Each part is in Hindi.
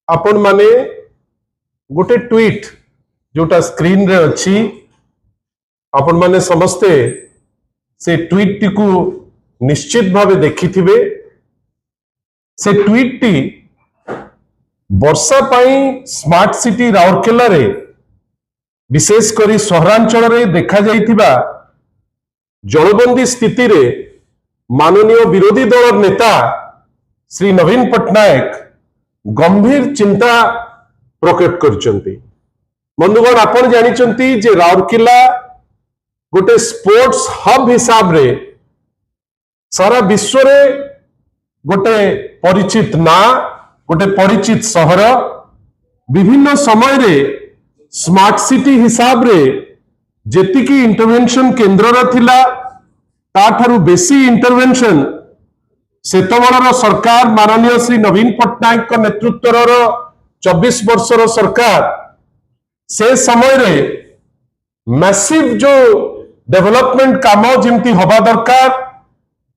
आपण माने गोटे ट्वीट जोटा स्क्रीन रे अच्छी आपण माने समस्ते से ट्वीट टी को निश्चित भावे देखी थिबे। से ट्वीट टी वर्षा पाई स्मार्ट सिटी राउरकेला रे विशेष करी सहरांचल रे देखा जाइथिबा जलबंदी स्थिति रे माननीय विरोधी दल नेता श्री नवीन पट्टनायक गंभीर चिंता प्रकट करचंती। बंधुगण आपण जानिचंती जे राउरकेला गोटे स्पोर्ट्स हब हिसाब रे सारा विश्व रे गोटे परिचित ना गोटे परिचित सहर विभिन्न समय रे स्मार्ट सिटी हिसाब रे जेतिकी इंटरवेंशन केंद्र रा थिला ताठारु बेसी इंटरवेंशन सेतबळर सरकार माननीय श्री नवीन पट्टनायक नेतृत्वर 24 वर्षर सरकार से समय रे मैसिव जो डेवलपमेंट काम जमती हवा दरकार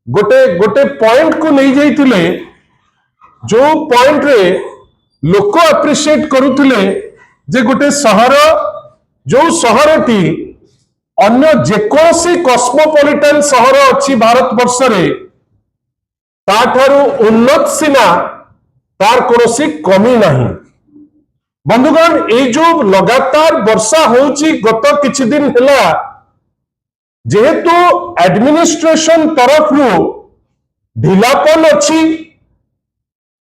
गोटे गोटे पॉइंट को नहीं जाइथिले जो पॉइंट रे लोक अप्रिशिएट करुथिले जे गोटे सहर जो सहरटी अन्य जेकोसी कॉस्मोपॉलिटन सहर अच्छी भारत वर्ष रे ताठारु उन्नत सीना तार कोनोसी कमी नहीं। बंधुगण ये जो लगातार वर्षा होची गत किछि दिन हेला जेहेतु एडमिनिस्ट्रेशन तरफ ढिलापन अच्छी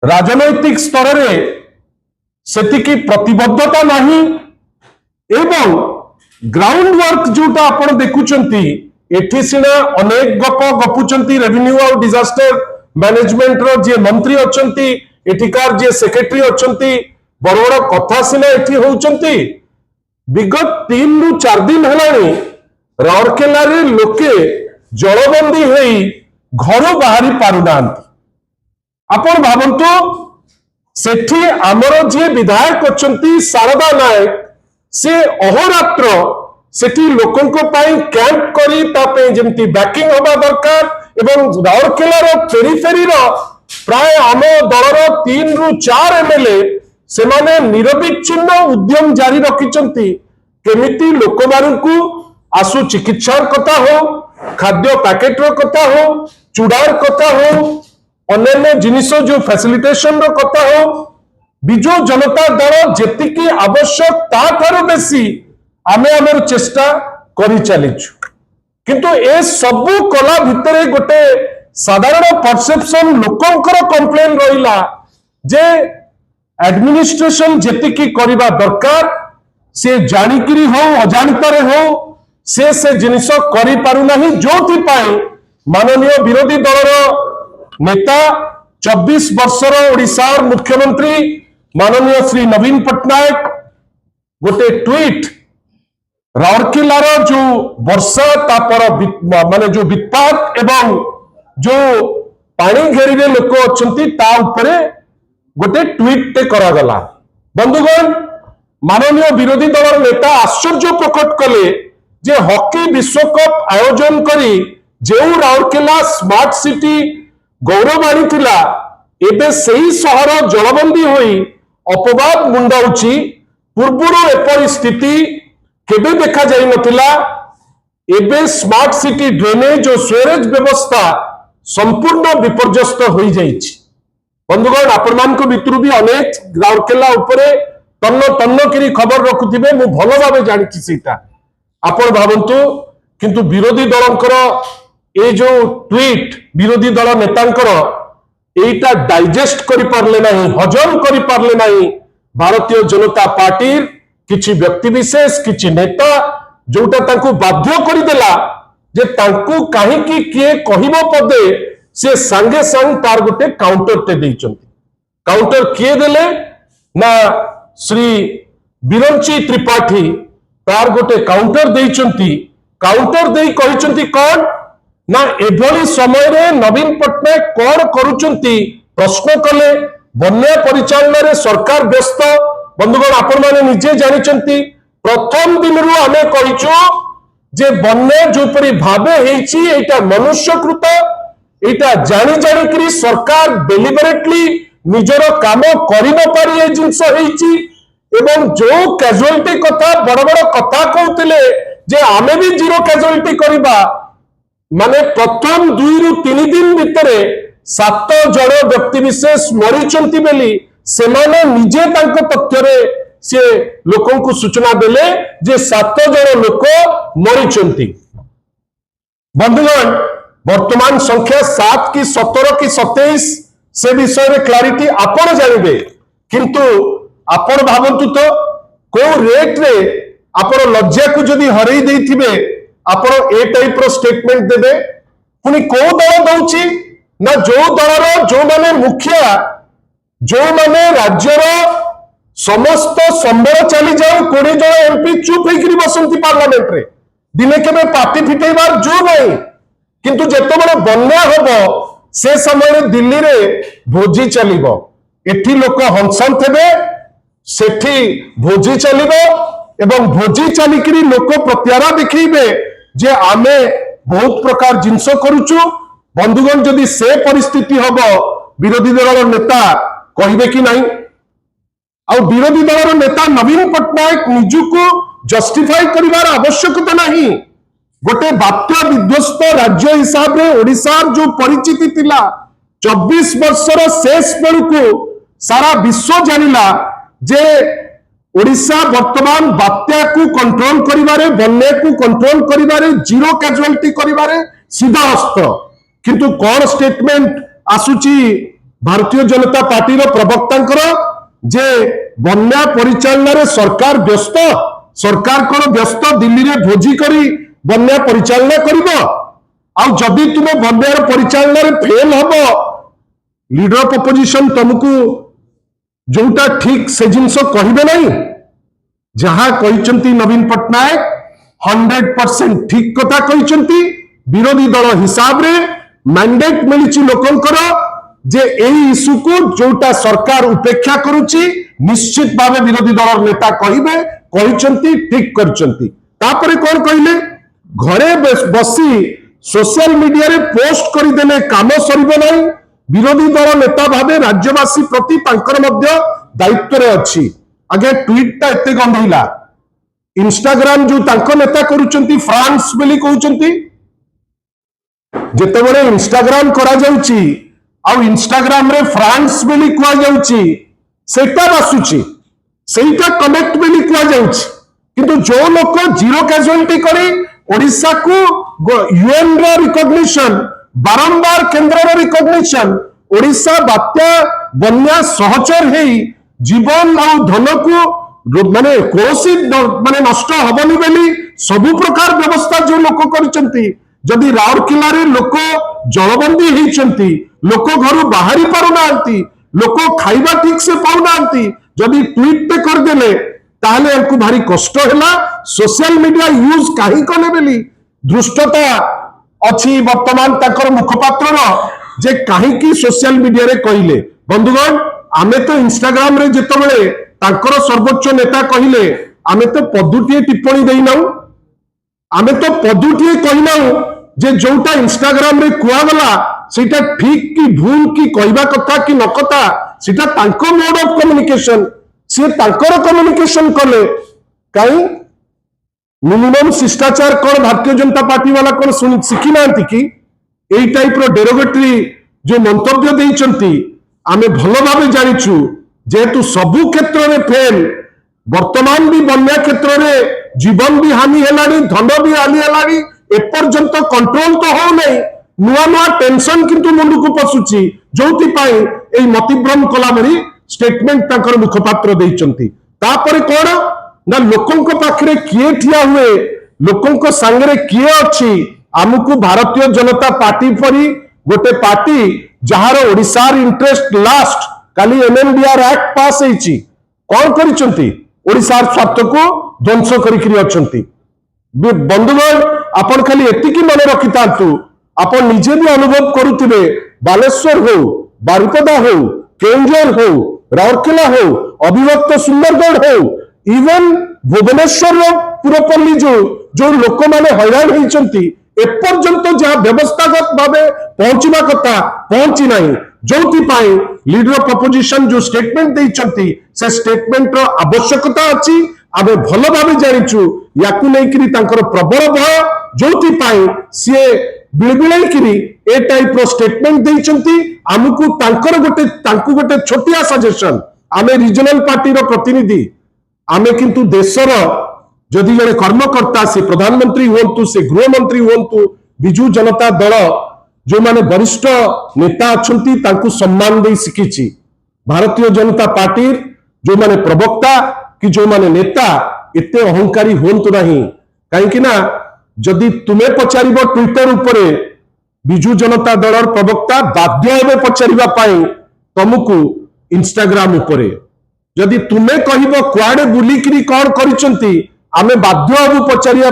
राजनैतिक स्तर रे सेतिकी प्रतिबद्धता नहीं एवं ग्राउंड वर्क जोटा आपण देखुचंती एठी सिना अनेक गप गपुचंती रेवेन्यू और डिजास्टर मैनेजमेंट रो जे मंत्री अछंती एठिकार जे सेक्रेटरी अछंती बड़ बड़ कथा सिना एठी होउचंती विगत 3 रु 4 दिन हेलानी राउरकेला रे लोके जलबंदी हेई घर बाहरी पारुनांती। आपण भाबंतु सेठी आमर जे विधायक अछंती शारदा नायक से अहोरात्र सेठी लोकंको पाई कैंप करी तापे जेमती बैकिंग होबा दरकार एवं राउरकेलार पेरिफेरी प्राय आम दलर 3 रु 4 एमएलए से माने निरविच्छिन्न उद्यम जारी रखिचंती केमिति लोक मानकु आसु चिकित्सार कथा हो खाद्य पैकेट रो कथा हो चूड़ार कथा हो अन्य जिनिस जो फैसिलिटेशन रो कथा हो विजु जनता दल जेतिकी आवश्यक ता थारो बेसी आमे आमर चेष्टा करि चलिछु किंतु ए सबु कला भितरे गोटे साधारण परसेप्शन लोकंकर कंप्लेन रहिला जे एडमिनिस्ट्रेशन जेतिकी करिबा दरकार से जानिकिरी हो अजाणतारे हो से जिनिस करि पारु नाही जोथि पाई माननीय विरोधी दलर नेता 24 वर्षर ओडिशार मुख्यमंत्री माननीय श्री नवीन पट्टनायक गोटे ट्वीट राउरकेलार जो वर्षा तापर माने जो वित्पात एवं जो पानी घेरी लोक अच्छी ता उपरे गोटे ट्वीट टे करा गला। बंधुगण माननीय विरोधी दल नेता आश्चर्य प्रकट कले जे हॉकी विश्वकप आयोजन करी जो राउरकेला स्मार्ट सिटी गौरव आनी थिला एबे सही सहर जलबंदी होई अपवाद मुंडाउची पूर्वरु एपरि स्थिति केबे देखा जाई नथिला। एबे स्मार्ट सिटी ड्रेनेज और स्वेरेज व्यवस्था संपूर्ण विपर्यस्त हो जाइछि। बंधुगण आपण मानक भितरु भी अनेक राउरकेला उपरे तन्न तन्न करी खबर रखुथिबे मु भलो भाबे जानिछि सीता आपण भाबंतु किंतु विरोधी दलंकर ए जो ट्वीट विरोधी दल नेतांकर एटा डाइजेस्ट करि पारले नाही हजम करि पारले नाही भारतीय जनता पार्टी किछि व्यक्ति विशेष किछि नेता जोटा तांको बाध्य करिदेला जे तांको काहे कि किए कहिबो पदे से संगे संग तार गोटे काउंटर ते दैचंती। काउंटर किए देले ना श्री बिरंची त्रिपाठी तार गोटे काउंटर दैचंती। काउंटर देई कहिचंती कोन ना एभली समय रे नवीन पट्टनायक कोन करूचंती प्रश्न कले बन्या परिचालन रे सरकार व्यस्त। बंधुगण आपण माने निजे जानिचंती प्रथम दिन रु आमे कहिचो जे बन्या जोपरी भाबे हेची एटा मनुष्यकृत एटा जानी जानी करी सरकार डेलिबरेटली निजर काम कर न पारी ए जिंस होईची एवं जो कैजुअलिटी कथा बड़ बड़ कथा कहते जे आमे भी जीरो कैजुअलिटी करबा माने प्रथम 2 रु 3 दिन भितर 7 जन व्यक्ति विशेष मरीचंती बेली सेमाने निजे तांको तथ्य से लोकों को सूचना देले जे 7 जन लोक मरीचंती। बंधुगण वर्तमान संख्या 7 की 17 की 27 से विषय में क्लारिटी आपण जानिबे किंतु आपण भावंतु तो को रेट रे आपण लज्जा को जदी हरई देथिबे आपण ए टाइप रो स्टेटमेंट देबे पुनी को दल दउची ना जो दलर जो माने मुखिया जो माने राज्यर समस्त संबल चली जाऊ 20 जन एमपी चुप होकर बसंती पार्लियामेंट रे दिने केबे पार्टी फिटेबार जो नहीं किंतु जेतबेले बन्या होबो से समय दिल्ली रे भोजी चलिबो एठी लोक हंसन थेबे सेठी भोजी चलिबो एवं भोजी चलिकरी लोक प्रत्यारा दिखेबे जे आमे बहुत प्रकार जिंस करूचु। बंधुगण जदि से परिस्थिति होबो विरोधी दल नेता कहिबे कि नहीं आ विरोधी दल नेता नवीन पट्टनायक निजुको जस्टिफाई करिवार आवश्यकता नहीं। गोटे बात्या विध्वस्त राज्य हिसाब रे ओडिशार जो परिचिति थिला 24 वर्षर शेष बेलू सारा विश्व जानिला जे ओडिशा वर्तमान बात्या को कंट्रोल करिवारे बन्या को कंट्रोल करिवारे जीरो कैजुअलिटी करिवारे सीधा हस्त किंतु कौन स्टेटमेंट आसुची भारतीय जनता पार्टी रो प्रवक्तांकर जे बन्या परिचालन रे सरकार व्यस्त सरकार कोन व्यस्त दिल्ली रे भोजी करी बन्या परिचालना करिबो आ जदि तुमे बन्या परिचालन रे फेल हबो लीडर ऑफ अपोजिशन तुमको जोटा ठीक से जिनस कहिबे नहीं जहां कहिचंती नवीन पट्टनायक 100% ठीक कथा कहिचंती। विरोधी दल हिसाब रे मैंडेट मिलिछि लोकंकर जे एई इश्यू को जोटा सरकार उपेक्षा करूची निश्चित भावे विरोधी दल नेता कहिबे कहिचंती ठीक करचंती। तापरे कोन कहिले घरे बसी सोशल मीडिया रे पोस्ट करिदेले काम सरिबो नहीं विरोधी दल नेता भावे राज्यवासी प्रति तांकर मध्य दायित्व रे अछि। आगे ट्वीट ता एते गंभीला इंस्टाग्राम जो तांको नेता करूचंती फ्रांस बेली कहउचंती जेतेबेले इंस्टाग्राम करा जाउची आ इंस्टाग्राम रे फ्रांस बेली कुआ जाउची सेटा बासुची सेटा कनेक्ट बेली कुआ जाउची किंतु जो लोक जीरो कैजुअलिटी करी ओडिशा को यूएन रो रिकॉग्निशन बारंबार केंद्र रो रिकॉग्निशन ओडिशा बात्या बन्या सहचर हेई जीवन आ धन को माने कोसी माने नष्ट हबनी बेली सबु प्रकार व्यवस्था जो लोक करचंती जदि राउरकेला रे लोक जलबंदी हेइचंती लोक घर बाहरी पारु नांती लोक खाइबा ठीक से पाउ नांती जदि ट्वीट पे कर देले ताहले हमको भारी कष्ट होला सोशल मीडिया यूज काहे कले बेली दृष्टता अछि वर्तमान ताकर मुखपात्र जे काहे की सोशल मीडिया रे कहिले। बंधुगण आमे तो इंस्टाग्राम रे जेतबेले ताकर सर्वोच्च नेता कहिले आमे तो पदुटिए टिप्पणी देइनाउ आमे तो पदुटिए कहिनाउ जे जोटा इंस्टाग्राम रे कुआ गला सेटा ठीक की भूल की कहबा कथा की न कथा सेटा तांको मोड ऑफ कम्युनिकेशन से तांकर कम्युनिकेशन कले काई मिनिमम शिष्टाचार कौन भारतीय जनता पार्टी वाला कौन शिखी ना कि यही टाइप रो डेरोगेटरी जो मंतव्य देइचंती आमे भलो भावे जानिचु जेतु सबु क्षेत्र में फेल वर्तमान भी बन्या क्षेत्र में जीवन भी हानि हेलानी धन भी हानि हेलानी एपर्यंत कंट्रोल तो हो नहीं नुआ नुआ टेंशन किंतु मुंड को पसुची जोथि पाई एई मतिभ्रम कला भरी स्टेटमेंट ताकर मुखपात्र देइचंती। तापरे कोन ना लोकों को पाखरे किए ठिया हुए लोकों को संगरे किए अच्छी आमको भारतीय जनता पार्टी परी गोटे पार्टी जहार ओडिशार इंटरेस्ट लास्ट काली एमएनडीआर एक्ट पास होईची कौन करिसंती ओडिशार स्वार्थ को ध्वंस करिकरी अछंती। बंधुगण आपण खाली एतिकी मन रखितांतु आपण निजे भी अनुभव करुथिबे बालेश्वर हो बारिपदा हो केंजर हो राउरकेला हो अभिभक्त सुंदरगढ़ हो इवन भुवनेश्वर पुरपल्ली जो लोक माने हैरान होइचंती एपर्यंत जहाँ व्यवस्थागत भावे पहुंचवा कथा पहुंची नहीं जो लीडर ऑफ अपोजिशन जो स्टेटमेंट देइचंती से स्टेटमेंट रो आवश्यकता अछि आबे भलो भाबे जानिचु याकु नै करी तांकर प्रबल भय जो सी बिलबिलाई करी ए टाइप रो स्टेटमेंट देइचंती हमकु तांकर गोटे छोटिया सजेशन आमे रीजनल पार्टी रो प्रतिनिधि आमे किंतु देशर जदि जड़े कर्मकर्ता से प्रधानमंत्री हूँ से गृहमंत्री हूँ विजु जनता दल जो माने वरिष्ठ नेता अच्छा सम्मान दे शिखी भारतीय जनता पार्टी जो माने प्रवक्ता कि जो माने नेता एते अहंकारी हूँ नहीं कहीं जदि तुम्हें पचार ट्विटर उपरे विजु जनता दल प्रवक्ता बाध्य हे पचार तुमको इंस्टाग्राम उपरे जदि तुम्हें कह कुआडे बुलिकी कौन करिसेंती आमे बाध्य हबु पचारिया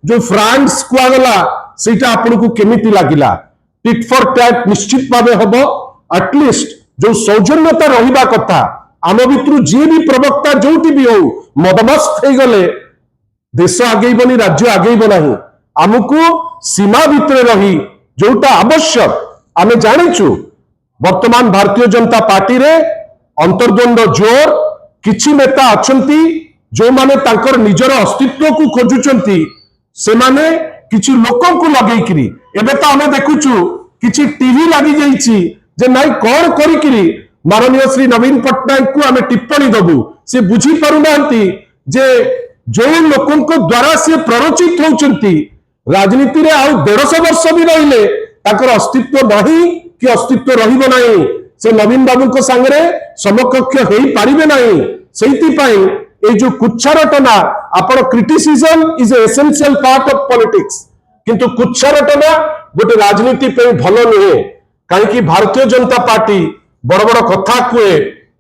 जो फ्रांस कुआगला सेटा आपन को केमिति लागिला टिट फॉर टैट निश्चित भावे हबो एटलिस्ट जो सौजन्यता रहिबा कथा आम भितरु जे भी प्रवक्ता जोटी भी हो मदमस्त हो गले देश आगेबनी राज्य आगेब नहीं आमको सीमा भितर रही जोटा आवश्यक आमे जानिचु वर्तमान भारतीय जनता पार्टी रे अंतर्द्वंद जोर किछि नेता अछंती जो माने तांकर निजर अस्तित्व को खोजुचंती से माने किछि लोकों को लगेइकरी एबे तो हमें देखुचु किछि टीवी लागि जाईची जे नाइ कोन करिकरी माननीय श्री नवीन पटनायक को हमें टिप्पणी दबु से बुझी पारु नांती जे जो लोकों को द्वारा से प्ररोचित होचंती राजनीति रे आउ 150 वर्ष भी रहिले ताकर अस्तित्व नहीं कि अस्तित्व रहिबो नहीं से नवीन बाबू को संगरे समकक्ष हेई पारिबे नहीं सेहिति पई ए जो कुच्छारटना आपण criticism is a essential part of politics किंतु कुच्छारटना गोटे राजनीति पे भलो नुहे कहीं भारतीय जनता पार्टी बड़ बड़ कथा कुए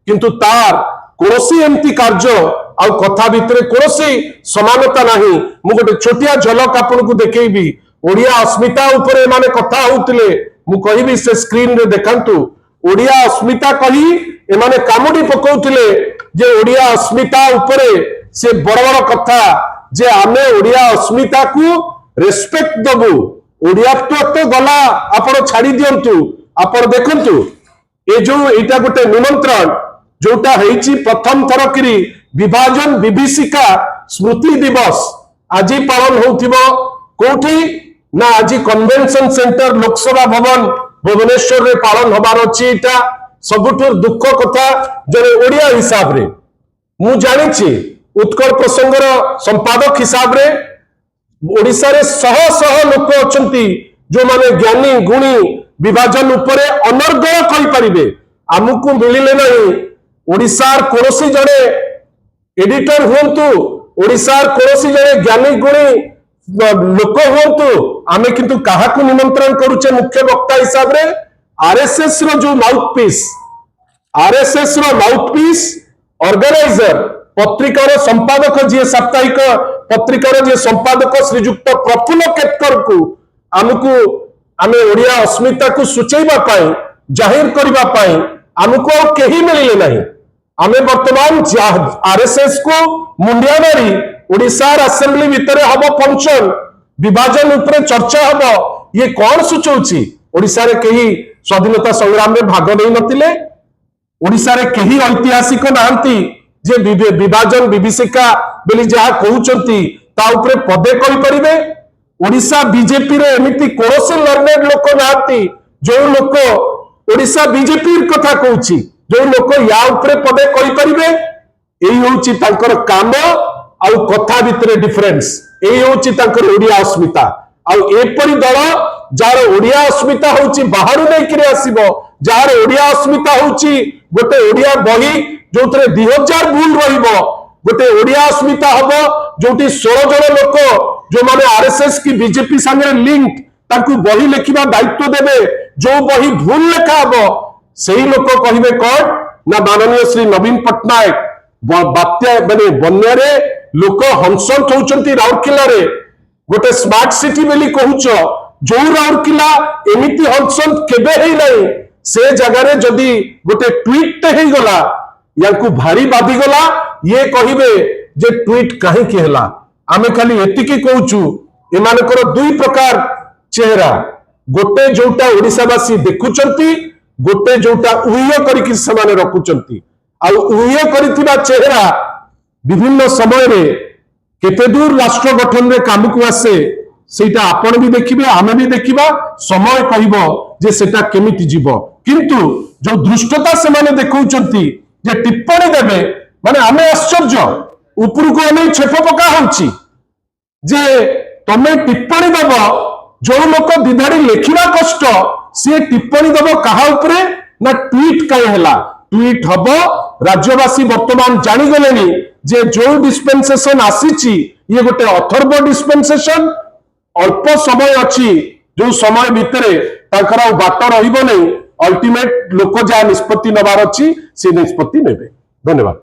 किंतु तार कोसी एमती कार्य आ कथा भितर कोसी समानता नहीं मु गोटे छोटिया झलक आपन को देखेबी ओडिया अस्मिता ऊपर माने कथा होतिले मु कहिबी से स्क्रीन रे देखंतु ओडिया अस्मिता कही एमाने कामुडी पकाउतिले जे ओडिया अस्मिता उपरे से बड़ बड़ कथा जे आमे ओडिया अस्मिता को रेस्पेक्ट दबु ओडिया तो गला आपण छाड़ी दियंतु आपण देखंतु ए जो एटा गोटे निमंत्रण जोटा हेची प्रथम थर करी विभाजन विभीषिका स्मृति दिवस आज पालन होथिबो कोठी ना आज कन्वेंशन सेंटर लोकसभा भवन भुवनेश्वर रे पालन होबार अछि एटा सबुठुर दुख कथा जने ओडिया हिसाब रे मु जानिछि उत्कल प्रसंगर संपादक हिसाब रे ओडिसा रे शह शह लोक अछंती जो माने ज्ञानी गुणी विभाजन उपरे अनर्गल कहि परिबे आमुकु मिलिले नहीं ओडिसार कोनोसी जड़े एडिटर हुंतु ओडिसार कोनोसी जड़े ज्ञानी गुणी लोक हुंतु आमे किंतु काहाकु निमंत्रण करूचे मुख्य वक्ता हिसाब रे आरएसएस रो जो माउथपीस ऑर्गेनाइजर पत्रिकार संपादक जी साप्ताहिक पत्रिकार जी संपादक श्रीजुक्त प्रफुल्ल केतकर को आमको आमे ओडिया अस्मिता को सूचेबा पाई जाहिर करबा पाई आमको केही मिलिले नहीं आमे वर्तमान आरएसएस को मुंडिया मारी ओडिसार असेंबली भितर हबो फंक्शन विभाजन ऊपर चर्चा हबो ये कौन सूचौछि ओडिसा रे केही स्वाधीनता संग्राम रे भाग नै नथिले ओडिसा रे केही ऐतिहासिक नांती जे विभाजन विभीषिका बेली जहा कहउचंती ता ऊपर पदे कहि परिबे ओडिसा बीजेपी रे एमिति कोनोसी लर्नेड लोक नांती जो लोक ओडिसा बीजेपी कथा कहउछि जो लोक या ऊपर पदे कहि परिबे एई होउछि तांकर काम आउ कथा भितरे डिफरेंस एई होउछि तांकर ओडिया अस्मिता आउ एपरि दल जार ओडिया अस्मिता होउछि बाहरु नै किरे आसीबो जार ओडिया अस्मिता होउछि गोटे ओडिया बही जोथरे 2000 भूल रहिबो गोटे ओडिया अस्मिता हबो जोटी 16 जण लोक जो माने आरएसएस की बीजेपी संगे लिंक ताकू बही लेखिबा दायित्व देबे जो बही भूल लेखा हबो सेही लोक कहिबे कोन ना माननीय श्री नवीन पटनायक बात्या माने बन्या रे लोक हंसंत होउचंती राउरकेला रे गोटे स्मार्ट सिटी बेली कहूच जो राउरकेला एमिति हंसंत केबे हेई नै से जगह रे जदी गोटे ट्वीट हे गला याकू भारी बाधी गला ये कहिबे जे ट्वीट काहे कि हला आमे खाली एतिकी कहूचु एमानकर दुई प्रकार चेहरा गोटे जोटा ओडिसावासी देखुचंती गोटे जोटा उय करिकि समाने रखुचंती आउ उय करितिबा चेहरा विभिन्न समय रे केते दूर राष्ट्र गठन रे काम को आसे सेटा आपण भी देखिबे आमे भी देखिबा समय कहिबो जे सेटा केमिति जीवो किंतु जो दृष्टता से माने देखौचंती जे टिप्पणी देबे माने आमे आश्चर्य ऊपर को आमे छेप पका होची जे तमे टिप्पणी दब जो लोक दिधाड़ी लेखिबा कष्ट से टिप्पणी दब कहा उपरे ना ट्वीट कई हैला ट्वीट हबो राज्यवासी वर्तमान जानी गलेनी जे जो डिस्पेंसेशन आसीची ये गोटे अथर्व डिस्पेंसेशन अल्प समय अच्छी जो समय भितर तांकर बाट रहिबो नहीं अल्टीमेट लोक जा निष्पत्ति नबार अच्छी से निष्पत्ति नेबे धन्यवाद।